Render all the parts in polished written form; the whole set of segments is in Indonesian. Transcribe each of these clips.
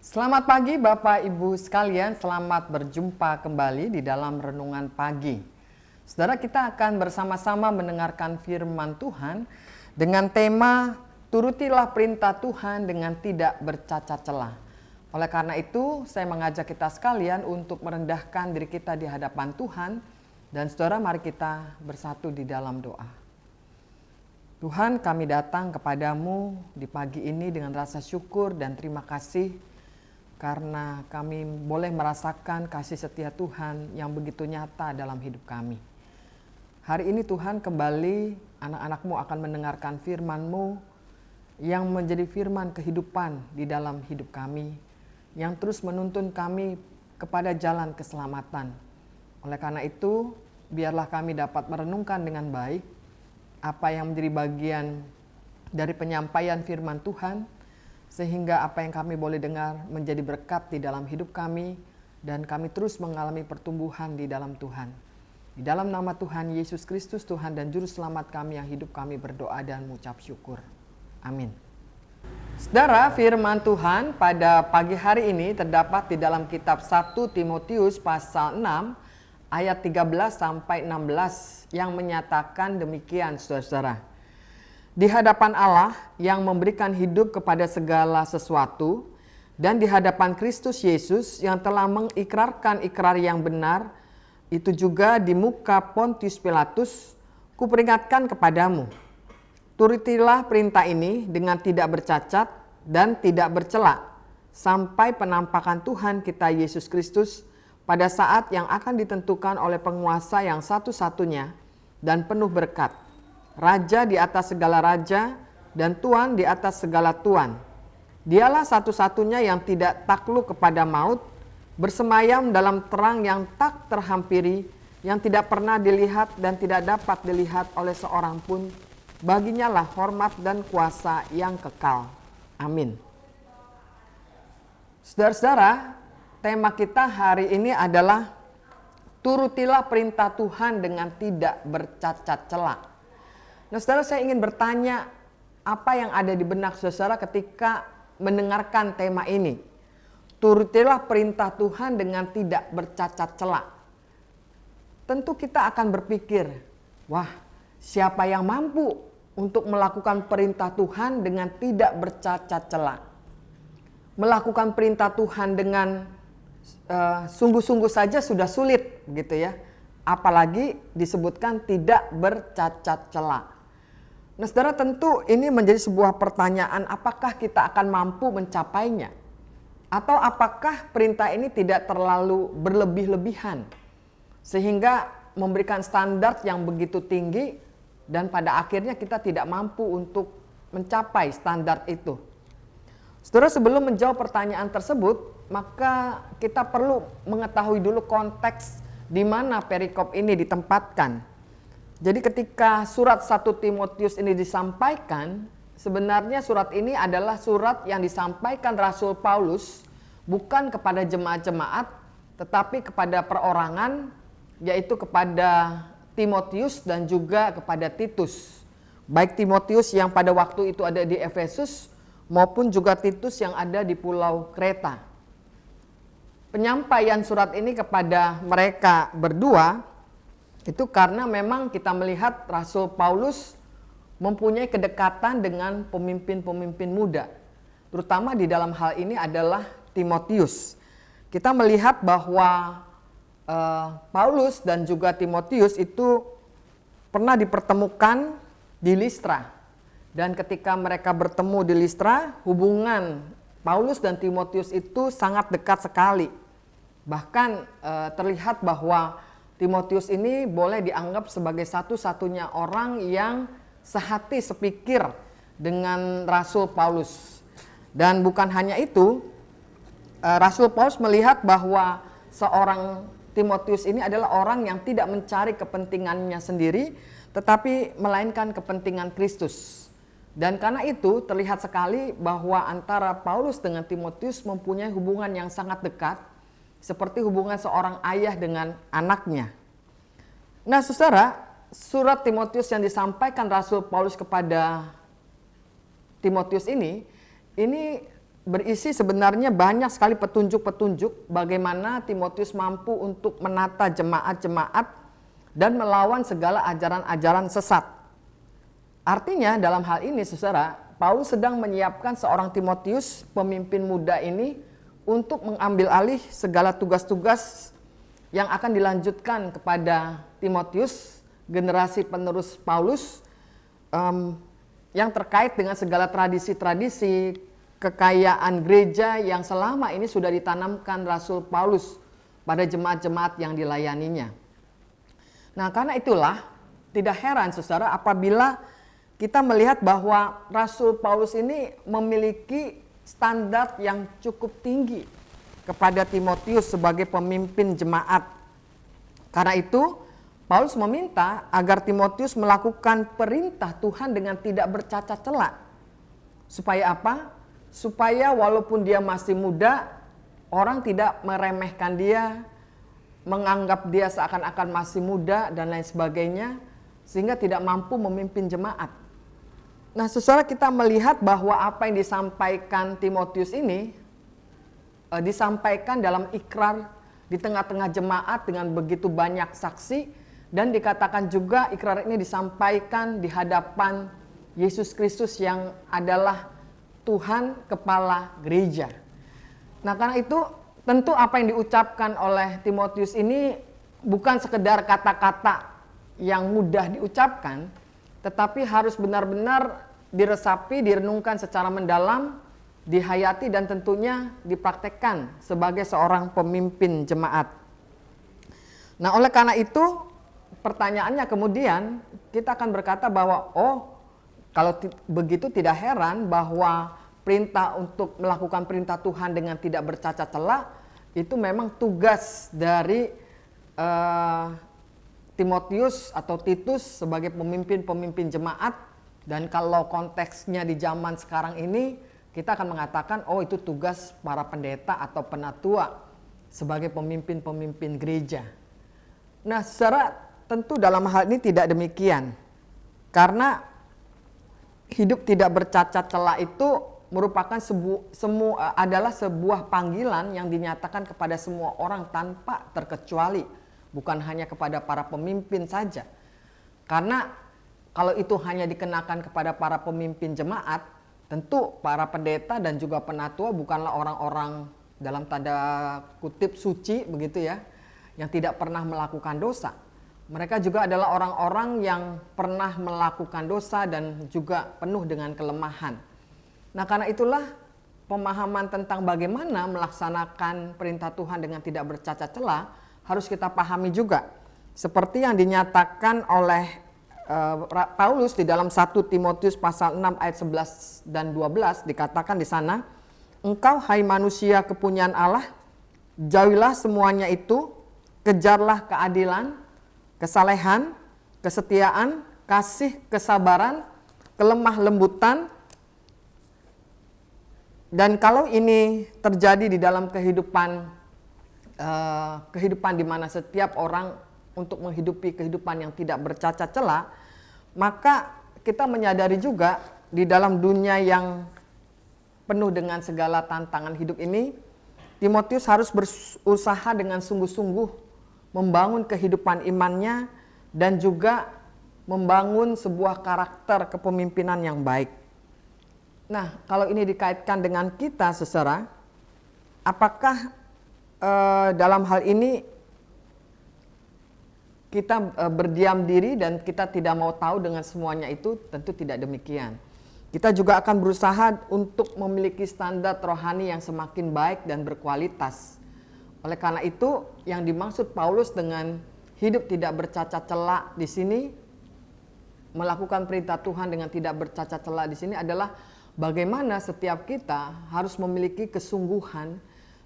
Selamat pagi Bapak Ibu sekalian, selamat berjumpa kembali di dalam Renungan Pagi. Saudara, kita akan bersama-sama mendengarkan firman Tuhan dengan tema Turutilah perintah Tuhan dengan tidak bercacat celah. Oleh karena itu, saya mengajak kita sekalian untuk merendahkan diri kita di hadapan Tuhan. Dan saudara, mari kita bersatu di dalam doa. Tuhan, kami datang kepadamu di pagi ini dengan rasa syukur dan terima kasih karena kami boleh merasakan kasih setia Tuhan yang begitu nyata dalam hidup kami. Hari ini Tuhan, kembali anak-anak-Mu akan mendengarkan firman-Mu yang menjadi firman kehidupan di dalam hidup kami, yang terus menuntun kami kepada jalan keselamatan. Oleh karena itu, biarlah kami dapat merenungkan dengan baik apa yang menjadi bagian dari penyampaian firman Tuhan, sehingga apa yang kami boleh dengar menjadi berkat di dalam hidup kami dan kami terus mengalami pertumbuhan di dalam Tuhan. Di dalam nama Tuhan Yesus Kristus, Tuhan dan Juru Selamat kami yang hidup, kami berdoa dan mengucap syukur. Amin. Saudara, firman Tuhan pada pagi hari ini terdapat di dalam kitab 1 Timotius pasal 6 ayat 13 sampai 16 yang menyatakan demikian, saudara-saudara. Di hadapan Allah yang memberikan hidup kepada segala sesuatu dan di hadapan Kristus Yesus yang telah mengikrarkan ikrar yang benar, itu juga di muka Pontius Pilatus, kuperingatkan kepadamu. Turutilah perintah ini dengan tidak bercacat dan tidak bercela sampai penampakan Tuhan kita Yesus Kristus pada saat yang akan ditentukan oleh penguasa yang satu-satunya dan penuh berkat, Raja di atas segala raja dan Tuan di atas segala tuan. Dialah satu-satunya yang tidak takluk kepada maut, bersemayam dalam terang yang tak terhampiri, yang tidak pernah dilihat dan tidak dapat dilihat oleh seorang pun. Baginya lah hormat dan kuasa yang kekal. Amin. Saudara-saudara, tema kita hari ini adalah turutilah perintah Tuhan dengan tidak bercacat celah. Nah, saudara, saya ingin bertanya apa yang ada di benak saudara ketika mendengarkan tema ini. Turutilah perintah Tuhan dengan tidak bercacat celah. Tentu kita akan berpikir, wah, siapa yang mampu untuk melakukan perintah Tuhan dengan tidak bercacat celah? Melakukan perintah Tuhan dengan sungguh-sungguh saja sudah sulit, gitu ya. Apalagi disebutkan tidak bercacat celah. Nah, saudara, tentu ini menjadi sebuah pertanyaan, apakah kita akan mampu mencapainya? Atau apakah perintah ini tidak terlalu berlebih-lebihan sehingga memberikan standar yang begitu tinggi dan pada akhirnya kita tidak mampu untuk mencapai standar itu? Saudara, sebelum menjawab pertanyaan tersebut, maka kita perlu mengetahui dulu konteks di mana perikop ini ditempatkan. Jadi ketika surat 1 Timotius ini disampaikan, sebenarnya surat ini adalah surat yang disampaikan Rasul Paulus bukan kepada jemaat-jemaat, tetapi kepada perorangan, yaitu kepada Timotius dan juga kepada Titus. Baik Timotius yang pada waktu itu ada di Efesus maupun juga Titus yang ada di Pulau Kreta. Penyampaian surat ini kepada mereka berdua itu karena memang kita melihat Rasul Paulus mempunyai kedekatan dengan pemimpin-pemimpin muda. Terutama di dalam hal ini adalah Timotius. Kita melihat bahwa Paulus dan juga Timotius itu pernah dipertemukan di Listra. Dan ketika mereka bertemu di Listra, hubungan Paulus dan Timotius itu sangat dekat sekali. Bahkan terlihat bahwa Timotius ini boleh dianggap sebagai satu-satunya orang yang sehati sepikir dengan Rasul Paulus. Dan bukan hanya itu, Rasul Paulus melihat bahwa seorang Timotius ini adalah orang yang tidak mencari kepentingannya sendiri, tetapi melainkan kepentingan Kristus. Dan karena itu terlihat sekali bahwa antara Paulus dengan Timotius mempunyai hubungan yang sangat dekat, seperti hubungan seorang ayah dengan anaknya. Nah, saudara, surat Timotius yang disampaikan Rasul Paulus kepada Timotius ini berisi sebenarnya banyak sekali petunjuk-petunjuk bagaimana Timotius mampu untuk menata jemaat-jemaat dan melawan segala ajaran-ajaran sesat. Artinya dalam hal ini saudara, Paulus sedang menyiapkan seorang Timotius, pemimpin muda ini, untuk mengambil alih segala tugas-tugas yang akan dilanjutkan kepada Timotius, generasi penerus Paulus, yang terkait dengan segala tradisi-tradisi, kekayaan gereja yang selama ini sudah ditanamkan Rasul Paulus pada jemaat-jemaat yang dilayaninya. Nah, karena itulah tidak heran saudara apabila kita melihat bahwa Rasul Paulus ini memiliki standar yang cukup tinggi kepada Timotius sebagai pemimpin jemaat. Karena itu, Paulus meminta agar Timotius melakukan perintah Tuhan dengan tidak bercacat celah. Supaya apa? Supaya walaupun dia masih muda, orang tidak meremehkan dia, menganggap dia seakan-akan masih muda dan lain sebagainya, sehingga tidak mampu memimpin jemaat. Nah, saudara, kita melihat bahwa apa yang disampaikan Timotius ini disampaikan dalam ikrar di tengah-tengah jemaat dengan begitu banyak saksi, dan dikatakan juga ikrar ini disampaikan di hadapan Yesus Kristus yang adalah Tuhan kepala gereja. Nah, karena itu tentu apa yang diucapkan oleh Timotius ini bukan sekedar kata-kata yang mudah diucapkan, tetapi harus benar-benar diresapi, direnungkan secara mendalam, dihayati dan tentunya dipraktekkan sebagai seorang pemimpin jemaat. Nah, oleh karena itu pertanyaannya kemudian kita akan berkata bahwa kalau begitu tidak heran bahwa perintah untuk melakukan perintah Tuhan dengan tidak bercacat celah itu memang tugas dari Timotius atau Titus sebagai pemimpin-pemimpin jemaat. Dan kalau konteksnya di zaman sekarang ini, kita akan mengatakan itu tugas para pendeta atau penatua sebagai pemimpin-pemimpin gereja. Nah, secara tentu dalam hal ini tidak demikian. Karena hidup tidak bercacat celah itu merupakan adalah sebuah panggilan yang dinyatakan kepada semua orang tanpa terkecuali, bukan hanya kepada para pemimpin saja. Karena kalau itu hanya dikenakan kepada para pemimpin jemaat, tentu para pendeta dan juga penatua bukanlah orang-orang dalam tanda kutip suci begitu ya, yang tidak pernah melakukan dosa. Mereka juga adalah orang-orang yang pernah melakukan dosa dan juga penuh dengan kelemahan. Nah, karena itulah pemahaman tentang bagaimana melaksanakan perintah Tuhan dengan tidak bercacat celah harus kita pahami juga. Seperti yang dinyatakan oleh Paulus di dalam 1 Timotius pasal 6 ayat 11 dan 12 dikatakan di sana, "Engkau hai manusia kepunyaan Allah, jauhilah semuanya itu, kejarlah keadilan, kesalehan, kesetiaan, kasih, kesabaran, kelemah lembutan." Dan kalau ini terjadi di dalam kehidupan di mana setiap orang untuk menghidupi kehidupan yang tidak bercacat celah, maka kita menyadari juga di dalam dunia yang penuh dengan segala tantangan hidup ini, Timotius harus berusaha dengan sungguh-sungguh membangun kehidupan imannya dan juga membangun sebuah karakter kepemimpinan yang baik. Nah, kalau ini dikaitkan dengan kita, saudara, apakah dalam hal ini kita berdiam diri dan kita tidak mau tahu dengan semuanya itu? Tentu tidak demikian. Kita juga akan berusaha untuk memiliki standar rohani yang semakin baik dan berkualitas. Oleh karena itu, yang dimaksud Paulus dengan hidup tidak bercacat celah di sini, melakukan perintah Tuhan dengan tidak bercacat celah di sini adalah bagaimana setiap kita harus memiliki kesungguhan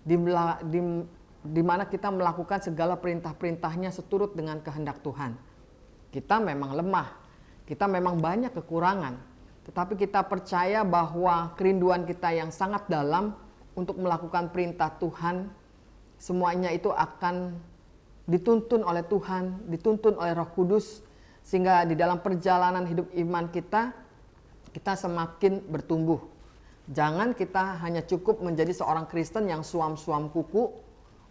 di mana kita melakukan segala perintah-perintahnya seturut dengan kehendak Tuhan. Kita memang lemah, kita memang banyak kekurangan, tetapi kita percaya bahwa kerinduan kita yang sangat dalam untuk melakukan perintah Tuhan, semuanya itu akan dituntun oleh Tuhan, dituntun oleh Roh Kudus, sehingga di dalam perjalanan hidup iman kita semakin bertumbuh. Jangan kita hanya cukup menjadi seorang Kristen yang suam-suam kuku,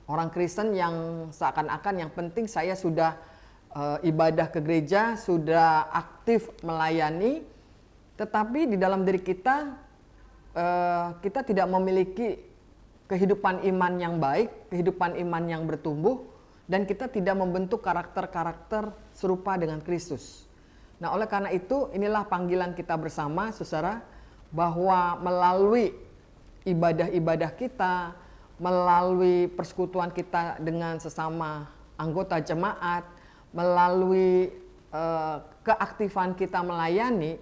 orang Kristen yang seakan-akan yang penting saya sudah ibadah ke gereja, sudah aktif melayani, tetapi di dalam diri kita kita tidak memiliki kehidupan iman yang baik, kehidupan iman yang bertumbuh, dan kita tidak membentuk karakter-karakter serupa dengan Kristus. Nah, oleh karena itu inilah panggilan kita bersama, saudara, bahwa melalui ibadah-ibadah kita, melalui persekutuan kita dengan sesama anggota jemaat, melalui keaktifan kita melayani,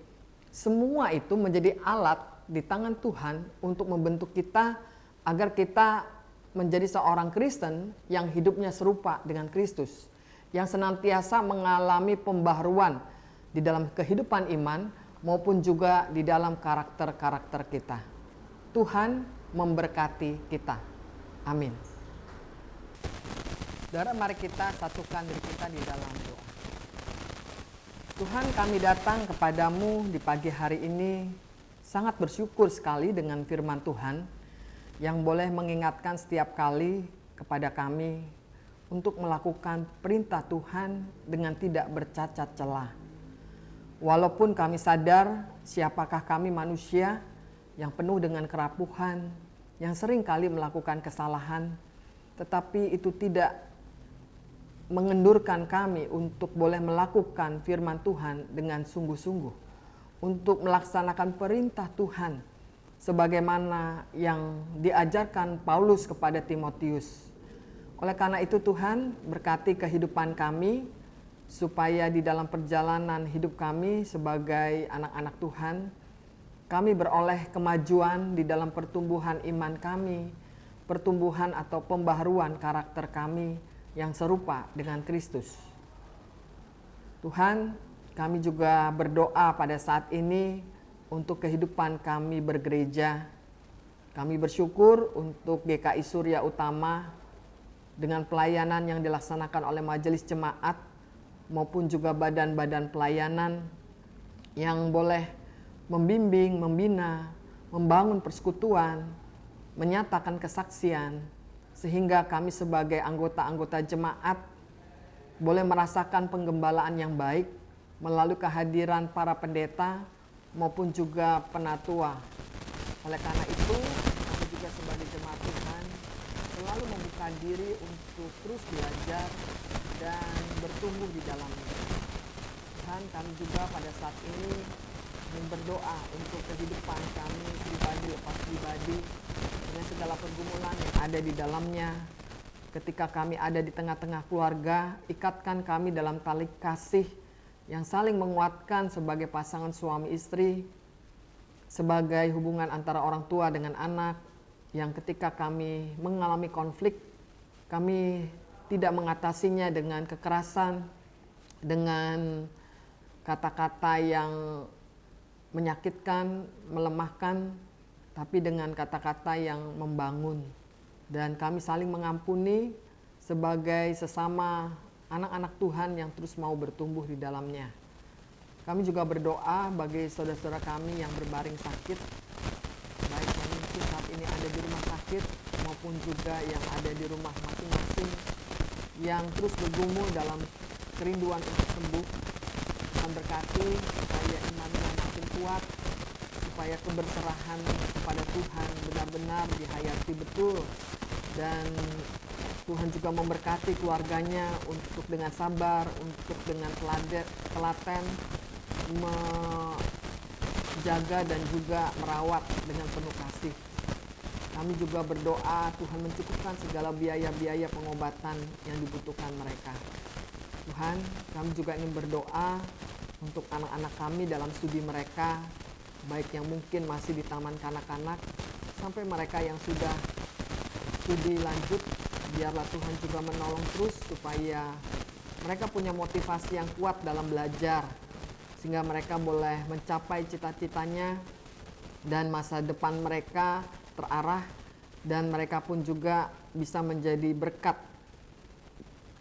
semua itu menjadi alat di tangan Tuhan untuk membentuk kita agar kita menjadi seorang Kristen yang hidupnya serupa dengan Kristus, yang senantiasa mengalami pembaharuan di dalam kehidupan iman maupun juga di dalam karakter-karakter kita. Tuhan memberkati kita. Amin. Saudara, mari kita satukan diri kita di dalam doa. Tuhan, kami datang kepadamu di pagi hari ini sangat bersyukur sekali dengan firman Tuhan yang boleh mengingatkan setiap kali kepada kami untuk melakukan perintah Tuhan dengan tidak bercacat celah. Walaupun kami sadar siapakah kami manusia yang penuh dengan kerapuhan, yang sering kali melakukan kesalahan, tetapi itu tidak mengendurkan kami untuk boleh melakukan firman Tuhan dengan sungguh-sungguh, untuk melaksanakan perintah Tuhan sebagaimana yang diajarkan Paulus kepada Timotius. Oleh karena itu Tuhan, berkati kehidupan kami supaya di dalam perjalanan hidup kami sebagai anak-anak Tuhan, kami beroleh kemajuan di dalam pertumbuhan iman kami, pertumbuhan atau pembaharuan karakter kami yang serupa dengan Kristus. Tuhan, kami juga berdoa pada saat ini untuk kehidupan kami bergereja. Kami bersyukur untuk GKI Surya Utama dengan pelayanan yang dilaksanakan oleh majelis jemaat maupun juga badan-badan pelayanan yang boleh membimbing, membina, membangun persekutuan, menyatakan kesaksian, sehingga kami sebagai anggota-anggota jemaat boleh merasakan penggembalaan yang baik melalui kehadiran para pendeta maupun juga penatua. Oleh karena itu, kami juga sebagai jemaat Tuhan selalu membuka diri untuk terus belajar dan bertumbuh di dalamnya. Tuhan, kami juga pada saat ini berdoa untuk kehidupan kami pribadi lepas pribadi dengan segala pergumulan yang ada di dalamnya. Ketika kami ada di tengah-tengah keluarga, ikatkan kami dalam tali kasih yang saling menguatkan sebagai pasangan suami istri, sebagai hubungan antara orang tua dengan anak, yang ketika kami mengalami konflik, kami tidak mengatasinya dengan kekerasan, dengan kata-kata yang menyakitkan, melemahkan, tapi dengan kata-kata yang membangun. Dan kami saling mengampuni sebagai sesama anak-anak Tuhan yang terus mau bertumbuh di dalamnya. Kami juga berdoa bagi saudara-saudara kami yang berbaring sakit, baik yang mungkin saat ini ada di rumah sakit maupun juga yang ada di rumah masing-masing, yang terus bergumul dalam kerinduan untuk sembuh. Tuhan berkati supaya imannya makin kuat, supaya keberserahan kepada Tuhan benar-benar dihayati betul, dan Tuhan juga memberkati keluarganya untuk dengan sabar, untuk dengan telaten menjaga dan juga merawat dengan penuh kasih. Kami juga berdoa Tuhan mencukupkan segala biaya-biaya pengobatan yang dibutuhkan mereka. Tuhan, kami juga ingin berdoa untuk anak-anak kami dalam studi mereka, baik yang mungkin masih di taman kanak-kanak sampai mereka yang sudah studi lanjut. Biarlah Tuhan juga menolong terus supaya mereka punya motivasi yang kuat dalam belajar, sehingga mereka boleh mencapai cita-citanya dan masa depan mereka terarah, dan mereka pun juga bisa menjadi berkat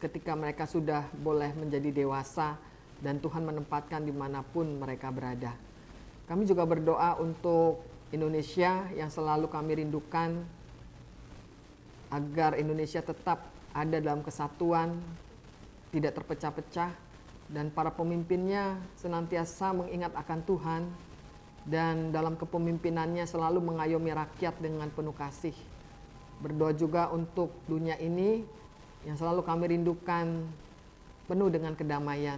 ketika mereka sudah boleh menjadi dewasa dan Tuhan menempatkan dimanapun mereka berada. Kami juga berdoa untuk Indonesia yang selalu kami rindukan, agar Indonesia tetap ada dalam kesatuan, tidak terpecah-pecah, dan para pemimpinnya senantiasa mengingat akan Tuhan, dan dalam kepemimpinannya selalu mengayomi rakyat dengan penuh kasih. Berdoa juga untuk dunia ini yang selalu kami rindukan penuh dengan kedamaian.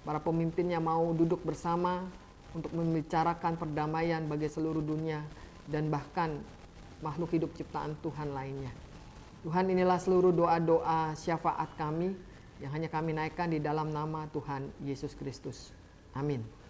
Para pemimpinnya mau duduk bersama untuk membicarakan perdamaian bagi seluruh dunia dan bahkan makhluk hidup ciptaan Tuhan lainnya. Tuhan, inilah seluruh doa-doa syafaat kami yang hanya kami naikkan di dalam nama Tuhan Yesus Kristus. Amin.